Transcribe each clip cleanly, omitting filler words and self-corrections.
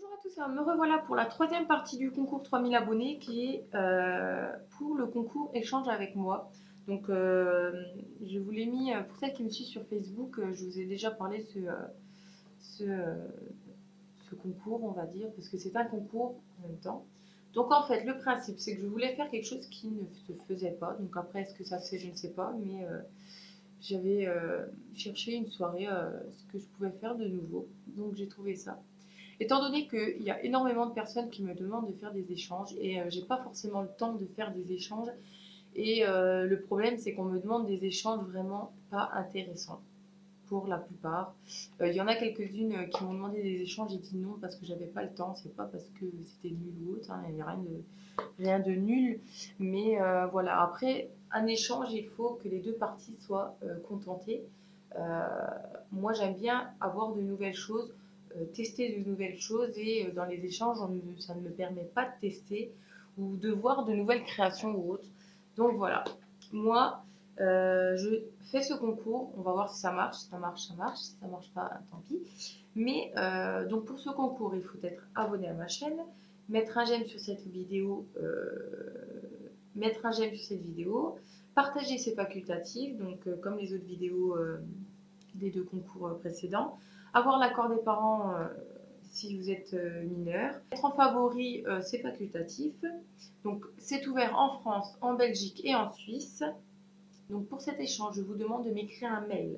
Bonjour à tous, alors me revoilà pour la troisième partie du concours 3000 abonnés qui est pour le concours échange avec moi. Donc je vous l'ai mis, pour celles qui me suivent sur Facebook, je vous ai déjà parlé de ce, euh, ce concours, on va dire, parce que c'est un concours en même temps. Donc en fait, le principe, c'est que je voulais faire quelque chose qui ne se faisait pas. Donc après, est-ce que ça se fait, je ne sais pas, mais j'avais cherché une soirée, ce que je pouvais faire de nouveau. Donc j'ai trouvé ça. Étant donné qu'il y a énormément de personnes qui me demandent de faire des échanges et j'ai pas forcément le temps de faire des échanges et le problème c'est qu'on me demande des échanges vraiment pas intéressants pour la plupart. Il y en a quelques-unes qui m'ont demandé des échanges, j'ai dit non parce que j'avais pas le temps, c'est pas parce que c'était nul ou autre, hein, il n'y a rien de nul, mais voilà, après un échange il faut que les deux parties soient contentées. Euh, Moi j'aime bien avoir de nouvelles choses, tester de nouvelles choses et dans les échanges ça ne me permet pas de tester ou de voir de nouvelles créations ou autres. Donc voilà, moi je fais ce concours, on va voir si ça marche, si ça marche, ça marche, si ça marche pas, tant pis. Mais donc pour ce concours, il faut être abonné à ma chaîne, mettre un j'aime sur cette vidéo, partager c'est facultatif, donc comme les autres vidéos des deux concours précédents, avoir l'accord des parents si vous êtes mineur, être en favori c'est facultatif, donc c'est ouvert en France, en Belgique et en Suisse. Donc pour cet échange, je vous demande de m'écrire un mail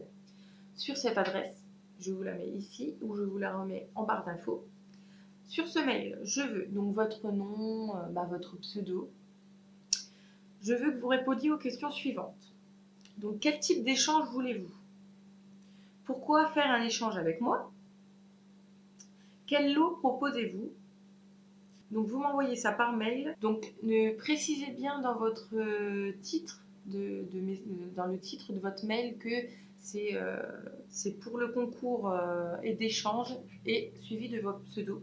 sur cette adresse. Je vous la mets ici ou je vous la remets en barre d'infos. Sur ce mail, je veux donc votre nom, votre pseudo. Je veux que vous répondiez aux questions suivantes. Donc quel type d'échange voulez-vous? Pourquoi faire un échange avec moi? Quel lot proposez-vous? Donc vous m'envoyez ça par mail. Donc précisez bien dans votre titre dans le titre de votre mail que c'est pour le concours et d'échange et suivi de votre pseudo.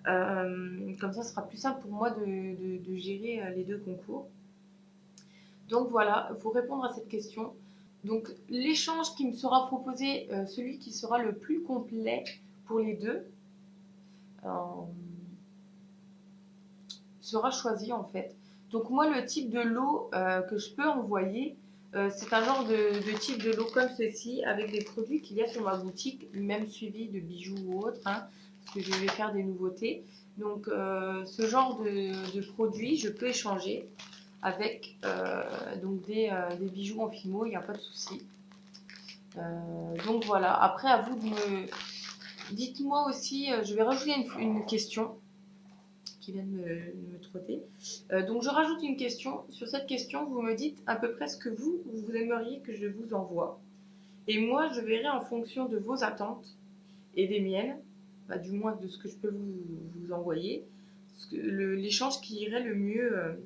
Comme ça, ce sera plus simple pour moi de gérer les deux concours. Donc voilà, pour répondre à cette question. Donc l'échange qui me sera proposé, celui qui sera le plus complet pour les deux, euh, sera choisi en fait. Donc moi, le type de lot que je peux envoyer, c'est un genre de type de lot comme ceci, avec des produits qu'il y a sur ma boutique, même suivi de bijoux ou autres, hein, parce que je vais faire des nouveautés. Donc ce genre de produits, je peux échanger avec donc des bijoux en fimo, il n'y a pas de souci. Donc voilà, après à vous de me... Dites-moi aussi, je vais rajouter une question qui vient de me trotter. Donc je rajoute une question. Sur cette question, vous me dites à peu près ce que vous aimeriez que je vous envoie. Et moi, je verrai en fonction de vos attentes et des miennes, du moins de ce que je peux vous envoyer, l'échange qui irait le mieux.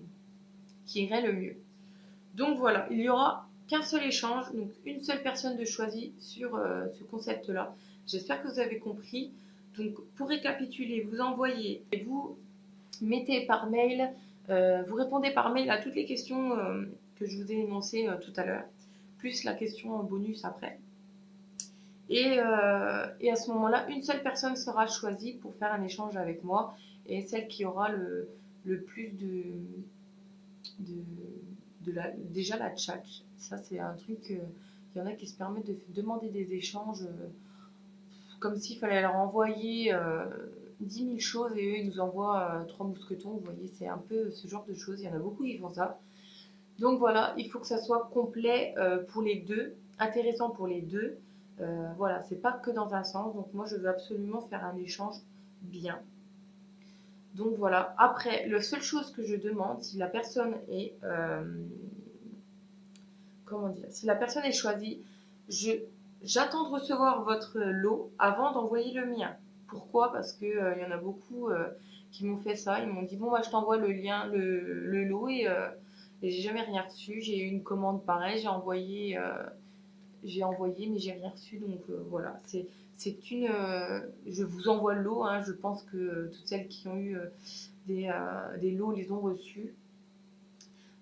Donc voilà, il n'y aura qu'un seul échange, donc une seule personne de choisie sur ce concept-là. J'espère que vous avez compris. Donc pour récapituler, vous envoyez, vous mettez par mail, vous répondez par mail à toutes les questions que je vous ai énoncées tout à l'heure, plus la question en bonus après. Et à ce moment-là, une seule personne sera choisie pour faire un échange avec moi et celle qui aura le plus déjà la chat. Ça, c'est un truc, il y en a qui se permettent de demander des échanges comme s'il fallait leur envoyer 10 000 choses et eux, ils nous envoient 3 mousquetons. Vous voyez, c'est un peu ce genre de choses. Il y en a beaucoup qui font ça. Donc voilà, il faut que ça soit complet pour les deux, intéressant pour les deux. Voilà, c'est pas que dans un sens. Donc moi, je veux absolument faire un échange bien. Donc voilà. Après, la seule chose que je demande, si la personne est comment dire, si la personne est choisie, j'attends de recevoir votre lot avant d'envoyer le mien. Pourquoi? Parce que y en a beaucoup qui m'ont fait ça. Ils m'ont dit bon, moi je t'envoie le lien, le lot et j'ai jamais rien reçu. J'ai eu une commande pareille, j'ai envoyé, mais j'ai rien reçu. Donc voilà, c'est une. Je vous envoie le lot. Hein, je pense que toutes celles qui ont eu des lots les ont reçus.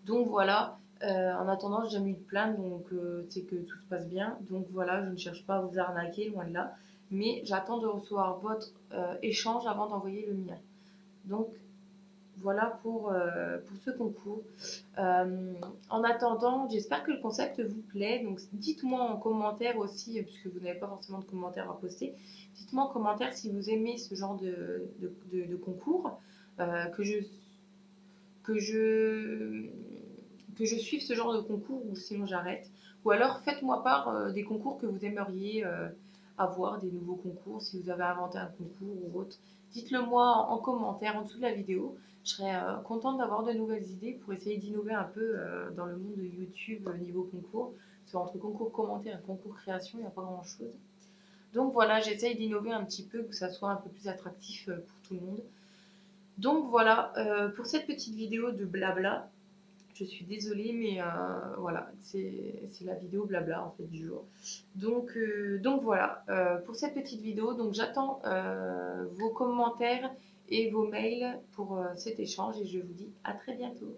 Donc voilà. En attendant, j'ai jamais eu de plainte, donc c'est que tout se passe bien. Donc voilà, je ne cherche pas à vous arnaquer, loin de là. mais j'attends de recevoir votre échange avant d'envoyer le mien. Donc voilà pour ce concours. En attendant, j'espère que le concept vous plaît. Donc dites-moi en commentaire aussi, puisque vous n'avez pas forcément de commentaires à poster, dites-moi en commentaire si vous aimez ce genre de concours, que je que je, que je suive ce genre de concours ou sinon j'arrête. Ou alors faites-moi part des concours que vous aimeriez avoir, des nouveaux concours, si vous avez inventé un concours ou autre. Dites-le moi en commentaire en dessous de la vidéo. Je serais contente d'avoir de nouvelles idées pour essayer d'innover un peu dans le monde de YouTube niveau concours. Parce qu'entre concours commentaire et concours création, il n'y a pas grand-chose. Donc voilà, j'essaye d'innover un petit peu, que ça soit un peu plus attractif pour tout le monde. Donc voilà, pour cette petite vidéo de blabla, je suis désolée, mais voilà, c'est la vidéo blabla en fait du jour. Donc voilà, pour cette petite vidéo, donc j'attends vos commentaires et vos mails pour cet échange et je vous dis à très bientôt.